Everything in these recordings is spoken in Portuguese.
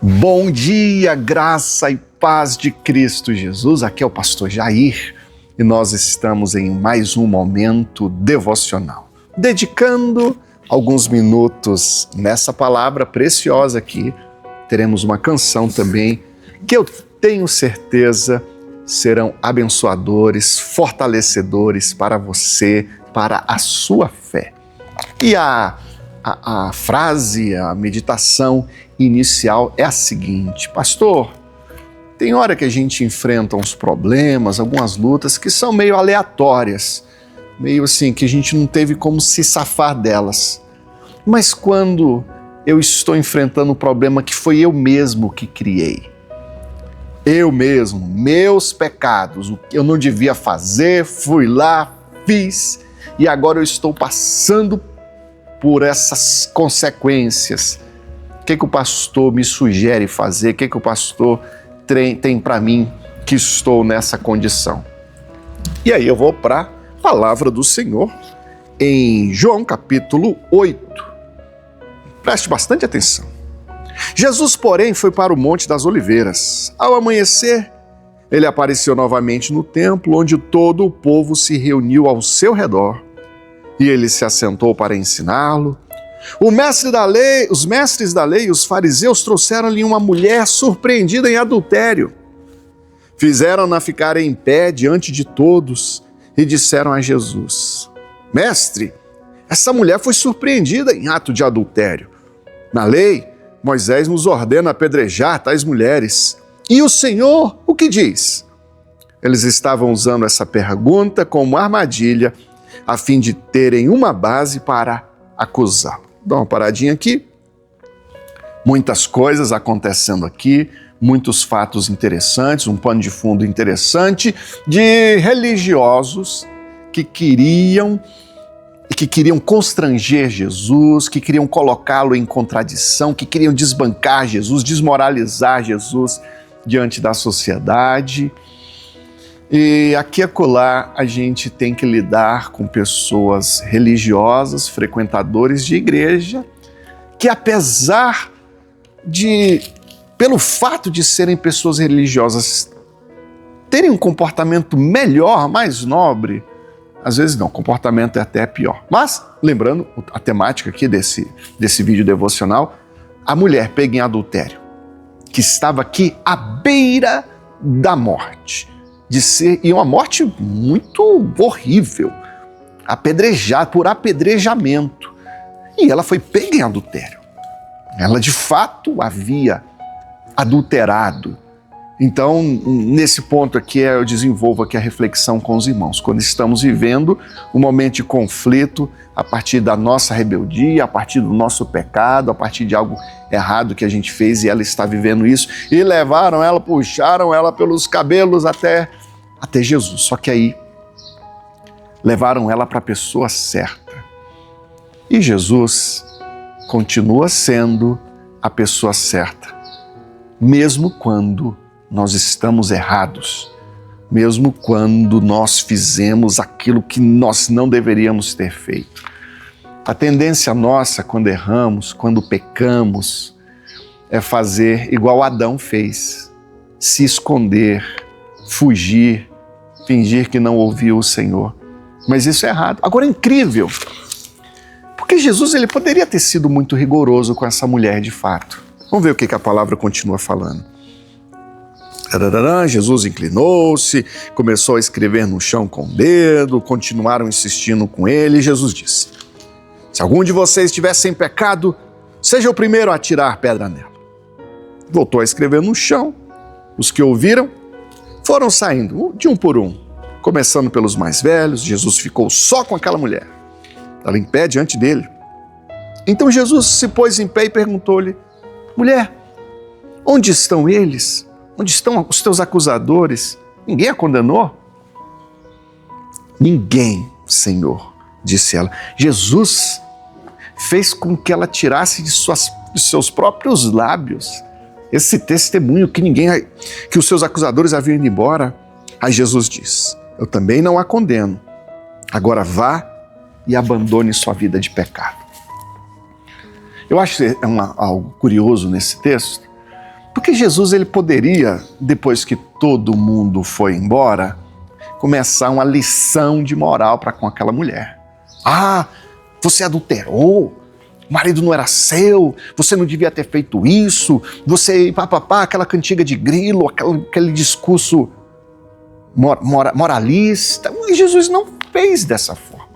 Bom dia, graça e paz de Cristo Jesus. Aqui é o pastor Jair e nós estamos em mais um momento devocional, dedicando alguns minutos nessa palavra preciosa aqui. Teremos uma canção também que eu tenho certeza serão abençoadores, fortalecedores para você, para a sua fé. E a frase, a meditação inicial é a seguinte: pastor, tem hora que a gente enfrenta uns problemas, algumas lutas que são meio aleatórias, meio assim, que a gente não teve como se safar delas. Mas quando eu estou enfrentando um problema que foi eu mesmo que criei, eu mesmo, meus pecados, o que eu não devia fazer, fui lá, fiz, e agora eu estou passando por essas consequências. O que o pastor me sugere fazer? O que o pastor tem para mim que estou nessa condição? E aí eu vou para a palavra do Senhor em João capítulo 8. Preste bastante atenção. Jesus, porém, foi para o Monte das Oliveiras. Ao amanhecer, ele apareceu novamente no templo, onde todo o povo se reuniu ao seu redor. E ele se assentou para ensiná-lo. Os mestres da lei e os fariseus trouxeram-lhe uma mulher surpreendida em adultério. Fizeram-na ficar em pé diante de todos e disseram a Jesus: Mestre, essa mulher foi surpreendida em ato de adultério. Na lei, Moisés nos ordena apedrejar tais mulheres. E o Senhor, o que diz? Eles estavam usando essa pergunta como armadilha, a fim de terem uma base para acusá-lo. Dá uma paradinha aqui. Muitas coisas acontecendo aqui, muitos fatos interessantes, um pano de fundo interessante de religiosos que queriam constranger Jesus, que queriam colocá-lo em contradição, que queriam desbancar Jesus, desmoralizar Jesus diante da sociedade. E aqui e acolá a gente tem que lidar com pessoas religiosas, frequentadores de igreja, que pelo fato de serem pessoas religiosas, terem um comportamento melhor, mais nobre, às vezes não, o comportamento é até pior. Mas, lembrando a temática aqui desse vídeo devocional, a mulher pega em adultério, que estava aqui à beira da morte. E uma morte muito horrível, por apedrejamento. E ela foi pega em adultério. Ela de fato havia adulterado. Então, nesse ponto aqui, eu desenvolvo aqui a reflexão com os irmãos. Quando estamos vivendo um momento de conflito, a partir da nossa rebeldia, a partir do nosso pecado, a partir de algo errado que a gente fez e ela está vivendo isso, e puxaram ela pelos cabelos até Jesus. Só que aí levaram ela para a pessoa certa. E Jesus continua sendo a pessoa certa, mesmo quando nós estamos errados, mesmo quando nós fizemos aquilo que nós não deveríamos ter feito. A tendência nossa, quando erramos, quando pecamos, é fazer igual Adão fez: se esconder, fugir, fingir que não ouviu o Senhor. Mas isso é errado. Agora é incrível, porque Jesus ele poderia ter sido muito rigoroso com essa mulher de fato. Vamos ver o que a palavra continua falando. Jesus inclinou-se, começou a escrever no chão com o dedo, continuaram insistindo com ele, e Jesus disse: se algum de vocês estiver sem pecado, seja o primeiro a atirar pedra nela. Voltou a escrever no chão. Os que ouviram foram saindo, de um por um, começando pelos mais velhos. Jesus ficou só com aquela mulher, ela em pé diante dele. Então Jesus se pôs em pé e perguntou-lhe: mulher, onde estão eles? Onde estão os teus acusadores? Ninguém a condenou? Ninguém, Senhor, disse ela. Jesus fez com que ela tirasse de seus próprios lábios esse testemunho que os seus acusadores haviam ido embora. Aí Jesus diz: eu também não a condeno. Agora vá e abandone sua vida de pecado. Eu acho que é algo curioso nesse texto, Porque Jesus ele poderia, depois que todo mundo foi embora, começar uma lição de moral para com aquela mulher. Ah, você adulterou, o marido não era seu, você não devia ter feito isso, você, aquela cantiga de grilo, aquele discurso moralista. Mas Jesus não fez dessa forma.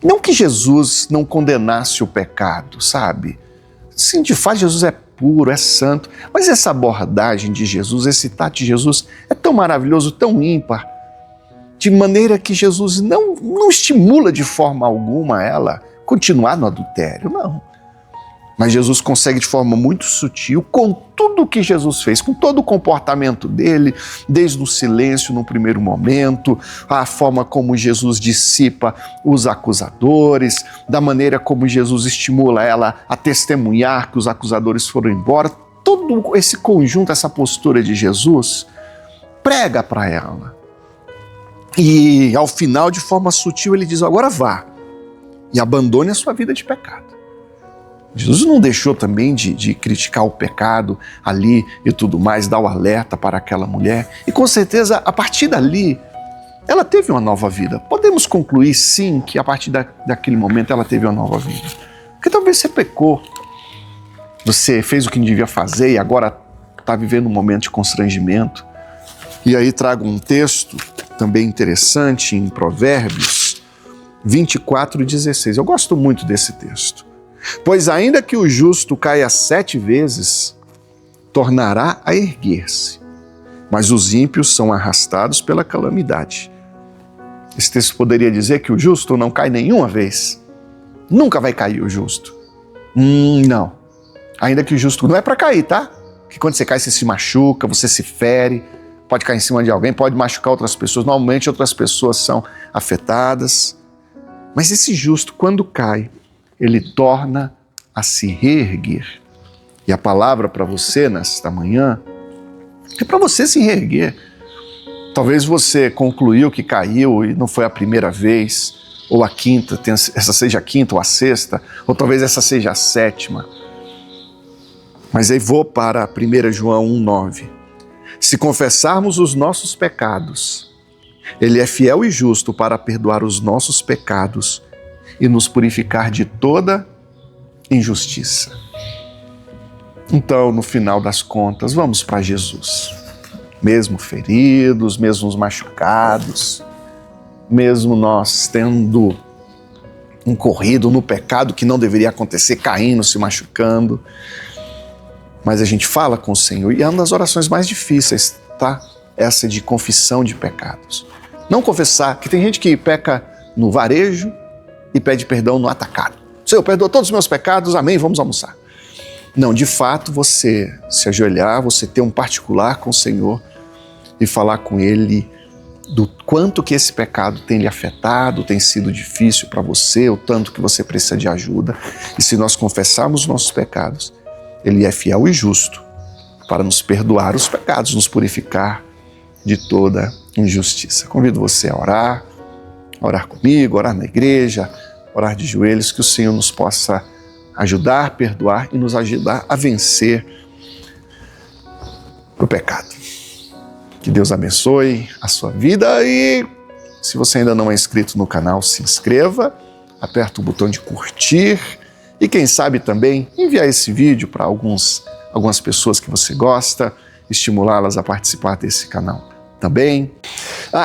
Não que Jesus não condenasse o pecado, sabe? Sim, de fato, Jesus é puro, é santo, mas essa abordagem de Jesus, esse tato de Jesus é tão maravilhoso, tão ímpar, de maneira que Jesus não estimula de forma alguma ela continuar no adultério, não. Mas Jesus consegue de forma muito sutil, com tudo o que Jesus fez, com todo o comportamento dele, desde o silêncio no primeiro momento, a forma como Jesus dissipa os acusadores, da maneira como Jesus estimula ela a testemunhar que os acusadores foram embora, todo esse conjunto, essa postura de Jesus, prega para ela. E ao final, de forma sutil, ele diz: agora vá e abandone a sua vida de pecado. Jesus não deixou também de criticar o pecado ali e tudo mais, dar o alerta para aquela mulher. E com certeza, a partir dali, ela teve uma nova vida. Podemos concluir, sim, que a partir daquele momento ela teve uma nova vida. Porque talvez você pecou, você fez o que não devia fazer e agora está vivendo um momento de constrangimento. E aí trago um texto também interessante em Provérbios 24:16. Eu gosto muito desse texto. Pois ainda que o justo caia 7 vezes, tornará a erguer-se, mas os ímpios são arrastados pela calamidade. Esse texto poderia dizer que o justo não cai nenhuma vez. Nunca vai cair o justo. Não. Ainda que o justo não é para cair, tá? Que quando você cai, você se machuca, você se fere, pode cair em cima de alguém, pode machucar outras pessoas. Normalmente outras pessoas são afetadas. Mas esse justo, quando cai, ele torna a se reerguer. E a palavra para você nesta manhã é para você se reerguer. Talvez você concluiu que caiu e não foi a primeira vez, ou a quinta, essa seja a quinta ou a sexta, ou talvez essa seja a sétima. Mas aí vou para 1 João 1,9. Se confessarmos os nossos pecados, Ele é fiel e justo para perdoar os nossos pecados e nos purificar de toda injustiça. Então, no final das contas, vamos para Jesus. Mesmo feridos, mesmo machucados, mesmo nós tendo incorrido no pecado que não deveria acontecer, caindo, se machucando, mas a gente fala com o Senhor, e é uma das orações mais difíceis, tá? Essa de confissão de pecados. Não confessar, que tem gente que peca no varejo e pede perdão no atacado. Senhor, perdoa todos os meus pecados, amém, vamos almoçar. Não, de fato, você se ajoelhar, você ter um particular com o Senhor e falar com Ele do quanto que esse pecado tem lhe afetado, tem sido difícil para você, o tanto que você precisa de ajuda. E se nós confessarmos os nossos pecados, Ele é fiel e justo para nos perdoar os pecados, nos purificar de toda injustiça. Convido você a orar comigo, orar na igreja, orar de joelhos, que o Senhor nos possa ajudar, perdoar e nos ajudar a vencer o pecado. Que Deus abençoe a sua vida e, se você ainda não é inscrito no canal, se inscreva, aperta o botão de curtir e, quem sabe, também enviar esse vídeo para algumas pessoas que você gosta, estimulá-las a participar desse canal também.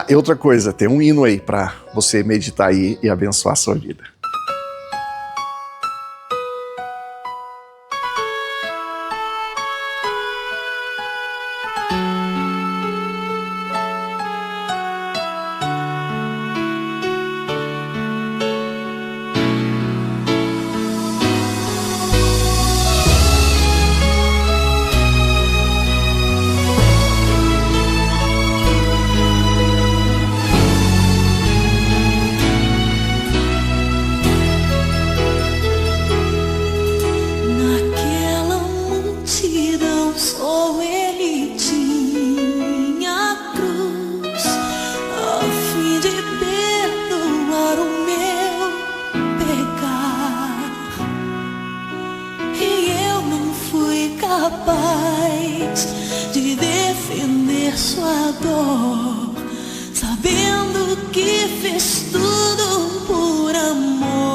E outra coisa, tem um hino aí para você meditar aí e abençoar a sua vida. capaz de defender sua dor, sabendo que fez tudo por amor.